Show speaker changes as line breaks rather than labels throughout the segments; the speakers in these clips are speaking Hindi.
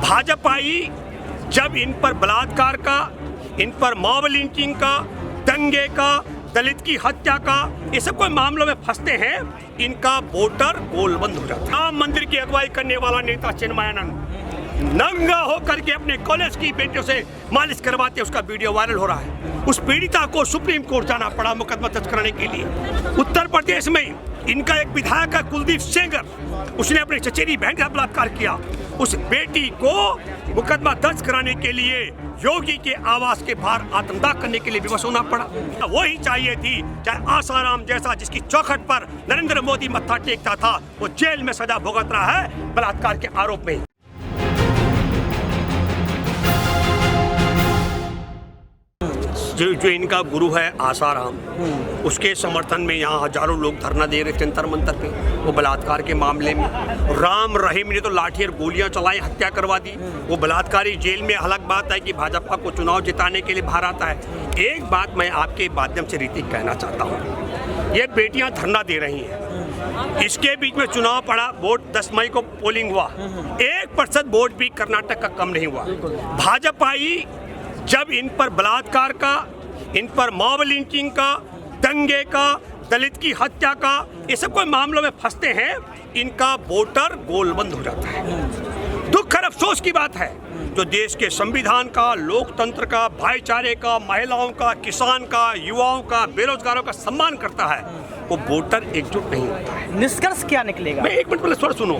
भाजपा आई जब इन पर बलात्कार का, इन पर मॉब लिंचिंग का, दंगे का, दलित की हत्या का, ये सब कोई मामलों में फंसते हैं, इनका वोटर गोलबंद हो जाता है। राम मंदिर की अगुवाई करने वाला नेता चिन्मयानंद नंगा होकर के अपने कॉलेज की बेटियों से मालिश करवाते, उसका वीडियो वायरल हो रहा है। उस पीड़िता को सुप्रीम कोर्ट जाना पड़ा मुकदमा दर्ज कराने के लिए। उत्तर प्रदेश में इनका एक विधायक है कुलदीप सेंगर, उसने अपनी चचेरी बहन का बलात्कार किया। उस बेटी को मुकदमा दर्ज कराने के लिए योगी के आवास के बाहर आत्मदाह करने के लिए विवश होना पड़ा। वही चाहिए थी, चाहे आसाराम जैसा जिसकी चौखट पर नरेंद्र मोदी मत्था टेकता था, वो जेल में सजा भुगत रहा है बलात्कार के आरोप में। जो इनका गुरु है आसाराम, उसके समर्थन में यहाँ हजारों लोग धरना दे रहे जंतर मंतर पे। वो बलात्कार के मामले में राम रहीम ने तो लाठी और गोलियां चलाई, हत्या करवा दी। वो बलात्कारी जेल में। अलग बात है कि भाजपा को चुनाव जिताने के लिए बाहर आता है। एक बात मैं आपके माध्यम से रीतिक कहना चाहता हूँ, ये बेटियां धरना दे रही हैं, इसके बीच में चुनाव पड़ा, वोट 10 मई को पोलिंग हुआ, 1% वोट भी कर्नाटक का कम नहीं हुआ। भाजपा आई जब इन पर बलात्कार का, इन पर मॉब लिंचिंग का, दंगे का, दलित की हत्या का, ये सब कोई मामलों में फंसते हैं, इनका वोटर गोलबंद हो जाता है। दुख और अफसोस की बात है, जो देश के संविधान का, लोकतंत्र का, भाईचारे का, महिलाओं का, किसान का, युवाओं का, बेरोजगारों का सम्मान करता है, वो वोटर एकजुट नहीं होता है।
निष्कर्ष क्या निकलेगा?
मैं 1 मिनट पहले स्वर सुनो।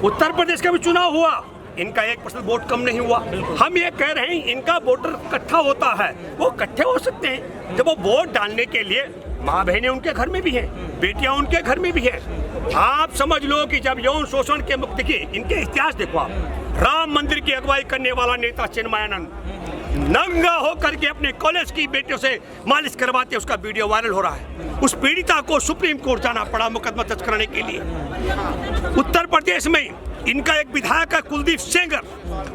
उत्तर प्रदेश का भी चुनाव हुआ, इनका 1% वोट कम नहीं हुआ। हम ये कह रहे हैं इनका वोटर इकट्ठा होता है, वो इकट्ठे हो सकते हैं जब वो वोट डालने के लिए माँ बहनें उनके घर में भी हैं, बेटियां उनके घर में भी हैं। आप समझ लो कि जब यौन शोषण के मुक्त, देखिए इनके इतिहास देखो आप, राम मंदिर की अगुवाई करने वाला नेता चिन्मयानंद नंगा होकर के अपने कॉलेज की बेटियों से मालिश करवाते, उसका वीडियो वायरल हो रहा है। उस पीड़िता को सुप्रीम कोर्ट जाना पड़ा मुकदमा दर्ज कराने के लिए। उत्तर प्रदेश में इनका एक विधायक है कुलदीप सेंगर,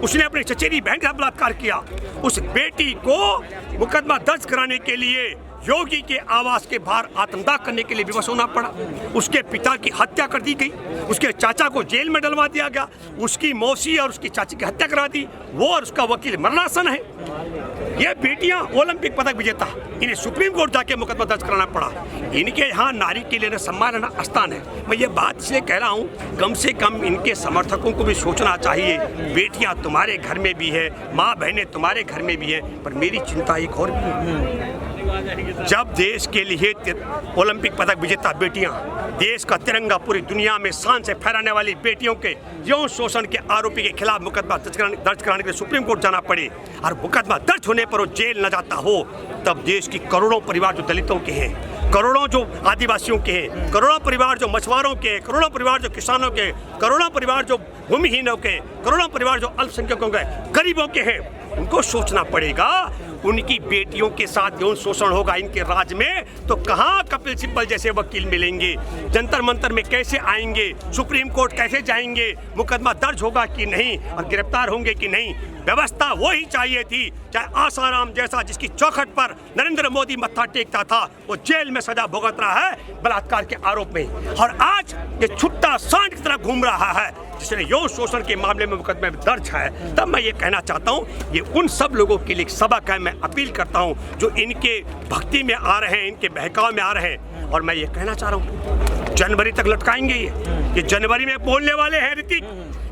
उसने अपनी चचेरी बहन का बलात्कार किया। उस बेटी को मुकदमा दर्ज कराने के लिए योगी के आवास के बाहर आत्मदाह करने के लिए विवश होना पड़ा। उसके पिता की हत्या कर दी गई, उसके चाचा को जेल में डलवा दिया गया, उसकी मौसी और उसकी चाची की हत्या करा दी, वो और उसका वकील मरणासन है। ये बेटियां ओलंपिक पदक विजेता, इन्हें सुप्रीम कोर्ट जाके मुकदमा दर्ज कराना पड़ा। इनके यहाँ नारी के लिए सम्मान स्थान है। मैं ये बात इसलिए कह रहा हूँ, कम से कम इनके समर्थकों को भी सोचना चाहिए, बेटियां तुम्हारे घर में भी है, माँ बहनें तुम्हारे घर में भी है, पर मेरी चिंता एक और भी है। जब देश के लिए ओलंपिक पदक विजेता बेटियां, देश का तिरंगा पूरी दुनिया में शान से फहराने वाली बेटियों के यौन शोषण के आरोपी के खिलाफ मुकदमा दर्ज कराने के लिए सुप्रीम कोर्ट जाना पड़े और मुकदमा दर्ज होने पर वो जेल न जाता हो, तब देश की करोड़ों परिवार जो दलितों के हैं, करोड़ों जो आदिवासियों के हैं, करोड़ों परिवार जो मछुआरों के, करोड़ों परिवार जो किसानों के, करोड़ों परिवार जो भूमिहीनों के, करोड़ों परिवार जो अल्पसंख्यकों के, गरीबों के हैं, उनको सोचना पड़ेगा। उनकी बेटियों के साथ यौन शोषण होगा इनके राज में, तो कहाँ कपिल सिब्बल जैसे वकील मिलेंगे, जंतर मंतर में कैसे आएंगे, सुप्रीम कोर्ट कैसे जाएंगे, मुकदमा दर्ज होगा कि नहीं और गिरफ्तार होंगे कि नहीं। व्यवस्था वही चाहिए थी, चाहे आसाराम जैसा जिसकी चौखट पर नरेंद्र मोदी मत्था टेकता था, वो जेल में सजा भुगत रहा है बलात्कार के आरोप में, और आज ये छुट्टा सांड की तरह घूम रहा है जिसने यौन शोषण के मामले में मुकदमे दर्ज है। तब मैं ये कहना चाहता हूँ, ये उन सब लोगों के लिए एक सबक है। मैं अपील करता हूँ जो इनके भक्ति में आ रहे हैं, इनके बहकाव में आ रहे हैं, और मैं ये कहना चाह रहा हूँ जनवरी तक लटकाएंगे ये जनवरी में बोलने वाले हैं ऋतिक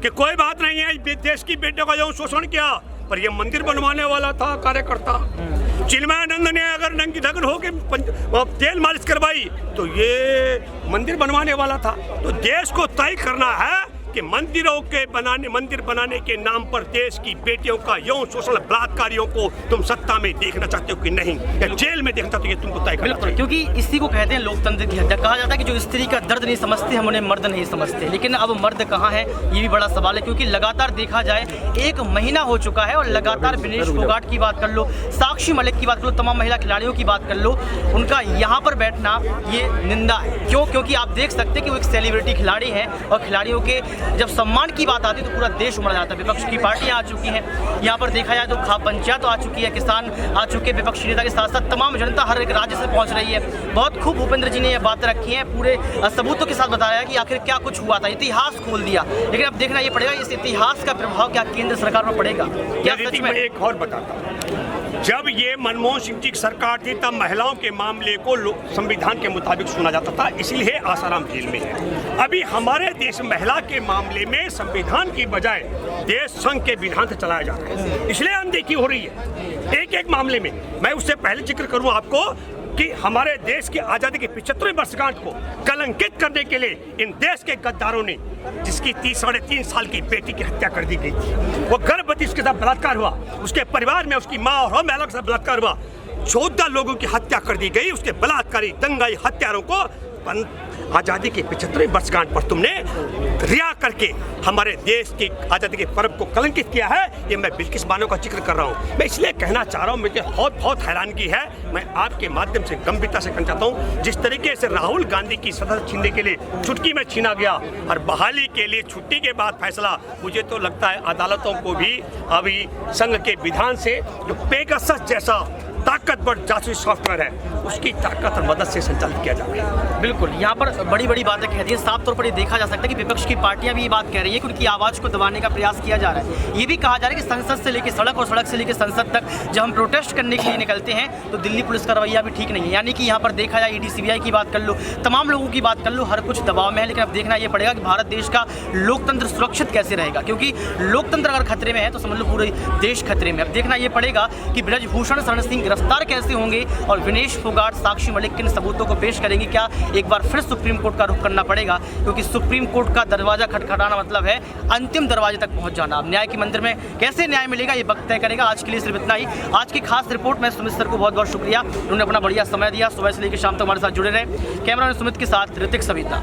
कि कोई बात नहीं है, देश की बेटियों का यौन शोषण किया, पर ये मंदिर बनवाने वाला था कार्यकर्ता चिन्मयानंद ने अगर नंगी ढगन होकर तेल मालिश करवाई तो ये मंदिर बनवाने वाला था। तो देश को तय करना है कि मंदिर बनाने के नाम पर देश की बेटियों का यौन शोषण, बलात्कारियों को तुम सत्ता में देखना चाहते हो कि नहीं, या जेल में देखना चाहते हो, तुमको तय करना चाहिए।
क्योंकि इसी को कहते हैं लोकतंत्र की हत्या। कहा जाता है कि जो स्त्री का दर्द नहीं समझते हम उन्हें मर्द नहीं समझते, लेकिन अब मर्द कहाँ है ये भी बड़ा सवाल है। क्योंकि लगातार देखा जाए 1 महीना हो चुका है और लगातार विनेश फोगाट की बात कर लो, साक्षी मलिक की बात कर लो, तमाम महिला खिलाड़ियों की बात कर लो, उनका यहाँ पर बैठना ये निंदा है। क्यों? क्योंकि आप देख सकते हैं कि वो एक सेलिब्रिटी खिलाड़ी है और खिलाड़ियों के जब सम्मान की बात आती है तो पूरा देश उमड़ जाता है। विपक्ष की पार्टियां आ चुकी हैं, यहाँ पर देखा जाए तो खाप पंचायत तो आ चुकी है, किसान आ चुके हैं, विपक्षी नेता के साथ साथ तमाम जनता हर एक राज्य से पहुंच रही है। बहुत खूब भूपेंद्र जी ने ये बातें रखी हैं, पूरे सबूतों के साथ बताया कि आखिर क्या कुछ हुआ था, इतिहास खोल दिया। लेकिन अब देखना ये पड़ेगा इस इतिहास का प्रभाव क्या केंद्र सरकार पर पड़ेगा, क्या सच में।
एक और बताता हूं, जब ये मनमोहन सिंह जी की सरकार थी तब महिलाओं के मामले को संविधान के मुताबिक सुना जाता था, इसलिए आसाराम जेल में है। अभी हमारे देश महिला के मामले में संविधान की बजाय देश संघ के विधान से चलाया जा रहा है, इसलिए अनदेखी हो रही है एक एक मामले में। मैं उससे पहले जिक्र करूं आपको कि हमारे देश की आज़ादी की 75वीं वर्षगांठ को कलंकित करने के लिए इन देश के गद्दारों ने, जिसकी 3.5 साल की बेटी की हत्या कर दी गई थी, वो गर्भवती, उसके साथ बलात्कार हुआ, उसके परिवार में उसकी माँ और महिला के साथ बलात्कार हुआ, 14 लोगों की हत्या कर दी गई। उसके बलात्कारी दंगाई हत्यारों को आज़ादी की 75वीं वर्षगांठ पर तुमने रिया करके हमारे देश की आज़ादी के पर्व को कलंकित किया है। ये मैं बिल्किस बानो का जिक्र कर रहा हूँ। मैं इसलिए कहना चाह रहा हूँ, मुझे बहुत हैरानगी है, मैं आपके माध्यम से गंभीरता से कहना चाहता हूँ, जिस तरीके से राहुल गांधी की सदस्य छीनने के लिए छुट्टी में छीना गया और बहाली के लिए छुट्टी के बाद फैसला, मुझे तो लगता है अदालतों को भी अभी संघ के विधान से जो पेगासस जैसा ताकतवर जासूसी सॉफ्टवेयर है उसकी ताकत और मदद से संचालित किया जा रहा है।
बिल्कुल, यहाँ पर बड़ी बड़ी बातें कह दी है। साफ तौर पर ये देखा जा सकता है कि विपक्ष की पार्टियां भी ये बात कह रही है कि उनकी आवाज़ को दबाने का प्रयास किया जा रहा है। ये भी कहा जा रहा है कि संसद से लेकर सड़क और सड़क से लेकर संसद तक जब हम प्रोटेस्ट करने के लिए निकलते हैं तो दिल्ली पुलिस का रवैया भी ठीक नहीं है। यानी कि यहाँ पर देखा जाए ईडी सीबीआई की बात कर लो, तमाम लोगों की बात कर लो, हर कुछ दबाव में है। लेकिन अब देखना ये पड़ेगा कि भारत देश का लोकतंत्र सुरक्षित कैसे रहेगा, क्योंकि लोकतंत्र अगर खतरे में है तो समझ लो पूरे देश खतरे में। अब देखना ये पड़ेगा कि ब्रजभूषण शरण सिंह गिरफ्तार कैसे होंगे और विनेश फोगाट, साक्षी मलिक किन सबूतों को पेश करेंगे। क्या एक बार फिर सुप्रीम कोर्ट का रुख करना पड़ेगा, क्योंकि सुप्रीम कोर्ट का दरवाजा खटखटाना मतलब है अंतिम दरवाजे तक पहुंच जाना। अब न्याय के मंदिर में कैसे न्याय मिलेगा ये वक्त तय करेगा। आज के लिए सिर्फ इतना ही। आज की खास रिपोर्ट में सुमित सर को बहुत बहुत शुक्रिया, उन्होंने अपना बढ़िया समय दिया, सुबह से लेकर शाम तक हमारे साथ जुड़े रहे। कैमरा सुमित के साथ ऋतिक सविता।